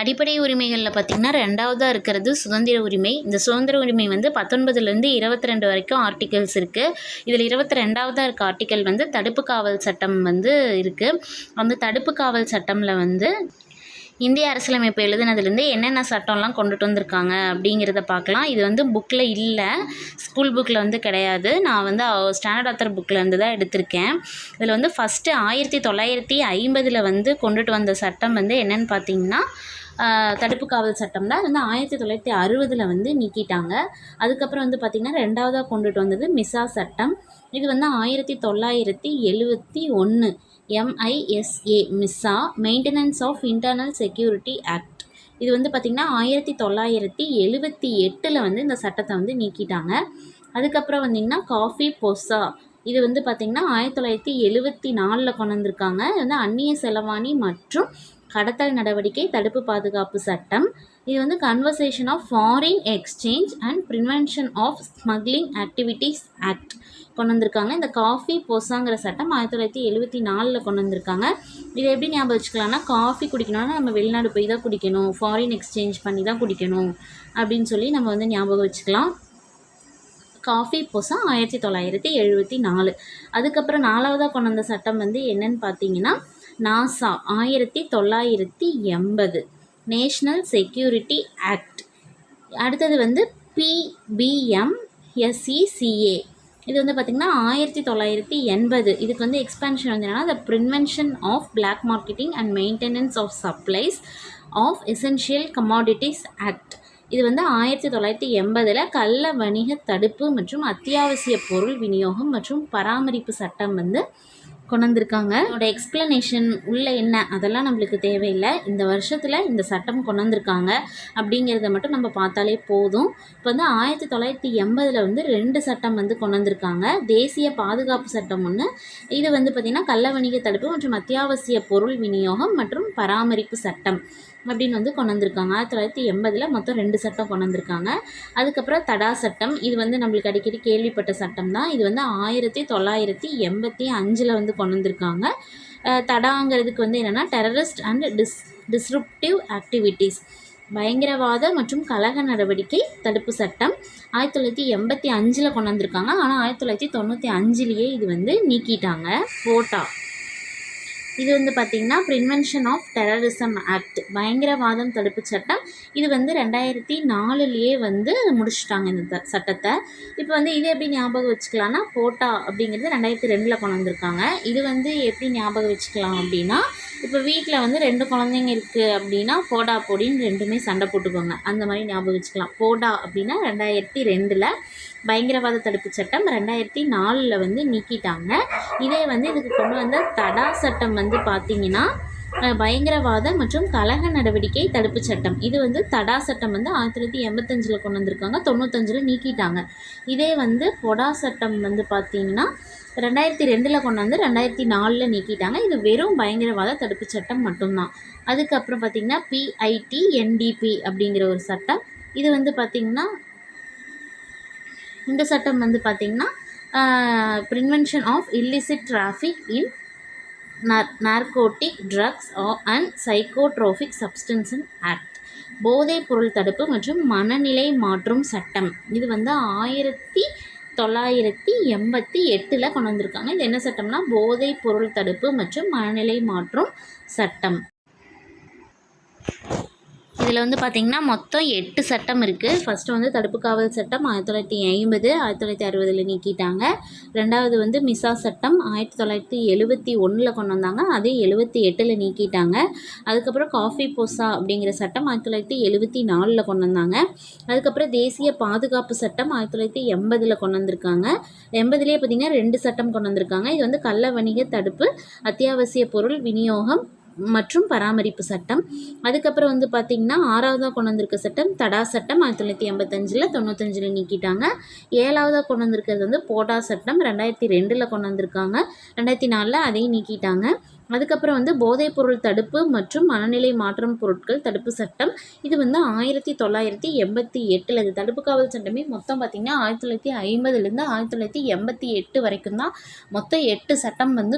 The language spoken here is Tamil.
அடிப்படை உரிமைகளில் பார்த்திங்கன்னா 2வதாக இருக்கிறது சுதந்திர உரிமை. இந்த சுதந்திர உரிமை வந்து 19லேருந்து 22 வரைக்கும் ஆர்டிகல்ஸ் இருக்குது. இதில் 22வதாக இருக்க ஆர்டிக்கல் வந்து தடுப்பு காவல் சட்டம் வந்து இருக்குது. அந்த தடுப்பு காவல் சட்டமில் வந்து இந்திய அரசியலமைப்பு எழுதுனதுலேருந்து என்னென்ன சட்டம்லாம் கொண்டுட்டு வந்திருக்காங்க அப்படிங்கிறத பார்க்கலாம். இது வந்து புக்கில் இல்லை, ஸ்கூல் புக்கில் வந்து கிடையாது. நான் வந்து ஸ்டாண்டர்ட் ஆத்தர் புக்கில் இருந்து தான் எடுத்திருக்கேன். இதில் வந்து ஃபஸ்ட்டு 1950 வந்து கொண்டுட்டு வந்த சட்டம் வந்து என்னென்னு பார்த்தீங்கன்னா தடுப்பு காவல் சட்டம் தான். அது வந்து 1960 வந்து நீக்கிட்டாங்க. அதுக்கப்புறம் வந்து பார்த்திங்கன்னா 2வதாக கொண்டுட்டு வந்தது மிசா சட்டம். இது வந்து 1971 MISA MISA maintenance of internal security act. இது வந்து பார்த்திங்கன்னா 1978 வந்து இந்த சட்டத்தை வந்து நீக்கிட்டாங்க. அதுக்கப்புறம் வந்திங்கன்னா காஃபி பொசா, இது வந்து பார்த்திங்கன்னா 1974 கொண்டு வந்திருக்காங்க. இது வந்து அந்நிய செலவாணி மற்றும் கடத்தல் நடவடிக்கை தடுப்பு பாதுகாப்பு சட்டம். இது வந்து conversation of foreign exchange and prevention of smuggling activities act கொண்டு வந்திருக்காங்க. இந்த காஃபி பொசாங்கிற சட்டம் 1974 கொண்டு வந்திருக்காங்க. இதை எப்படி ஞாபகம் வச்சுக்கலாம்னா, காஃபி குடிக்கணும்னா நம்ம வெளிநாடு போய் தான் குடிக்கணும், ஃபாரின் எக்ஸ்சேஞ்ச் பண்ணி தான் குடிக்கணும் அப்படின்னு சொல்லி நம்ம வந்து ஞாபகம் வச்சுக்கலாம். காஃபி பொசா 1974. அதுக்கப்புறம் 4வதாக கொண்டு வந்த சட்டம் வந்து என்னன்னு பார்த்தீங்கன்னா நாசா 1980 நேஷ்னல் செக்யூரிட்டி ஆக்ட். அடுத்தது வந்து PBMSECA. இது வந்து பார்த்திங்கன்னா 1980. இதுக்கு வந்து எக்ஸ்பென்ஷன் வந்து என்னென்னா the prevention of black marketing and maintenance of supplies of essential commodities act. இது வந்து 1980 கள்ள வணிக தடுப்பு மற்றும் அத்தியாவசிய பொருள் விநியோகம் மற்றும் பராமரிப்பு சட்டம் வந்து கொண்டு வந்திருக்காங்க. அதோட எக்ஸ்ப்ளனேஷன் உள்ள என்ன அதெல்லாம் நம்மளுக்கு தேவையில்லை. இந்த வருஷத்தில் இந்த சட்டம் கொண்டு வந்திருக்காங்க அப்படிங்கிறத மட்டும் நம்ம பார்த்தாலே போதும். இப்போ வந்து 1980 வந்து 2 சட்டம் வந்து கொண்டு வந்திருக்காங்க. தேசிய பாதுகாப்பு சட்டம் ஒன்று. இது வந்து பார்த்திங்கன்னா கள்ள வணிக தடுப்பு மற்றும் அத்தியாவசிய பொருள் விநியோகம் மற்றும் பராமரிப்பு சட்டம் அப்படின்னு வந்து கொண்டு வந்திருக்காங்க. 1980 மொத்தம் 2 சட்டம் கொண்டு வந்திருக்காங்க. அதுக்கப்புறம் தடா சட்டம். இது வந்து நம்மளுக்கு அடிக்கடி கேள்விப்பட்ட சட்டம் தான். இது வந்து 1985 வந்து கொண்டு வந்திருக்காங்க. தடாங்கிறதுக்கு வந்து என்னென்னா டெரரிஸ்ட் அண்ட் டிஸ்ரப்டிவ் ஆக்டிவிட்டீஸ், பயங்கரவாத மற்றும் கலக நடவடிக்கை தடுப்பு சட்டம் 1985 கொண்டு வந்திருக்காங்க. ஆனால் 1995 இது வந்து நீக்கிட்டாங்க. போட்டா, இது வந்து பார்த்திங்கன்னா ப்ரிவென்ஷன் ஆஃப் டெரரிசம் ஆக்ட், பயங்கரவாதம் தடுப்பு சட்டம். இது வந்து 2004 வந்து முடிச்சுட்டாங்க இந்த சட்டத்தை. இப்போ வந்து இது எப்படி ஞாபகம் வச்சுக்கலாம்னா, போட்டா அப்படிங்கிறது 2002 கொண்டு வந்திருக்காங்க. இது வந்து எப்படி ஞாபகம் வச்சுக்கலாம் அப்படின்னா, இப்போ வீட்டில் வந்து 2 குழந்தைங்க இருக்குது அப்படின்னா போடா போடின்னு 2மே சண்டை போட்டுக்கோங்க, அந்த மாதிரி ஞாபகம் வச்சுக்கலாம். போடா அப்படின்னா 2002, பயங்கரவாத தடுப்பு சட்டம் 2004 வந்து நீக்கிட்டாங்க. இதே வந்து இதுக்கு கொண்டு வந்த தடா சட்டம் வந்து பார்த்திங்கன்னா பயங்கரவாத மற்றும் கலக நடவடிக்கை தடுப்பு சட்டம். இது வந்து தடா சட்டம் வந்து 1985 கொண்டு வந்திருக்காங்க, 95 நீக்கிட்டாங்க. இதே வந்து பொடா சட்டம் வந்து பார்த்திங்கன்னா 2002 கொண்டு வந்து 2004 நீக்கிட்டாங்க. இது வெறும் பயங்கரவாத தடுப்பு சட்டம் மட்டும்தான். அதுக்கப்புறம் பார்த்திங்கன்னா PITNDP அப்படிங்கிற ஒரு சட்டம். இது வந்து பார்த்திங்கன்னா இந்த சட்டம் வந்து பார்த்திங்கன்னா prevention of illicit traffic in narcotic drugs and psychotropic substance act, போதைப் பொருள் தடுப்பு மற்றும் மனநிலை மாற்றும் சட்டம். இது வந்து 1988 கொண்டு வந்திருக்காங்க. இது என்ன சட்டம்னா போதைப் பொருள் தடுப்பு மற்றும் மனநிலை மாற்றும் சட்டம். இதில் வந்து பார்த்திங்கன்னா மொத்தம் 8 சட்டம் இருக்குது. ஃபஸ்ட்டு வந்து தடுப்பு காவல் சட்டம் 1950, 1960 நீக்கிட்டாங்க. 2வது வந்து மிசா சட்டம் 1971 கொண்டு வந்தாங்க, அதே 78 நீக்கிட்டாங்க. அதுக்கப்புறம் காஃபி பொசா அப்படிங்கிற சட்டம் 1974 கொண்டு வந்தாங்க. அதுக்கப்புறம் தேசிய பாதுகாப்பு சட்டம் 1980 கொண்டு வந்திருக்காங்க. 80லேயே பார்த்திங்கன்னா 2 சட்டம் கொண்டு வந்திருக்காங்க. இது வந்து கள்ள வணிக தடுப்பு, அத்தியாவசிய பொருள் விநியோகம் மற்றும் பராமரிப்பு சட்டம். அதுக்கப்புறம் வந்து பார்த்திங்கன்னா 6வதாக கொண்டு வந்திருக்க சட்டம் தடா சட்டம் 1985, 95 நீக்கிட்டாங்க. 7வதாக கொண்டு வந்திருக்கிறது வந்து போடா சட்டம் 2002 கொண்டு வந்திருக்காங்க, 2004 அதையும் நீக்கிட்டாங்க. அதுக்கப்புறம் வந்து போதைப்பொருள் தடுப்பு மற்றும் மனநிலை மாற்றம் பொருட்கள் தடுப்பு சட்டம். இது வந்து 1988. அது தடுப்பு காவல் சட்டமே மொத்தம் பார்த்திங்கன்னா 1950 1988 வரைக்கும் தான். மொத்தம் 8 சட்டம் வந்து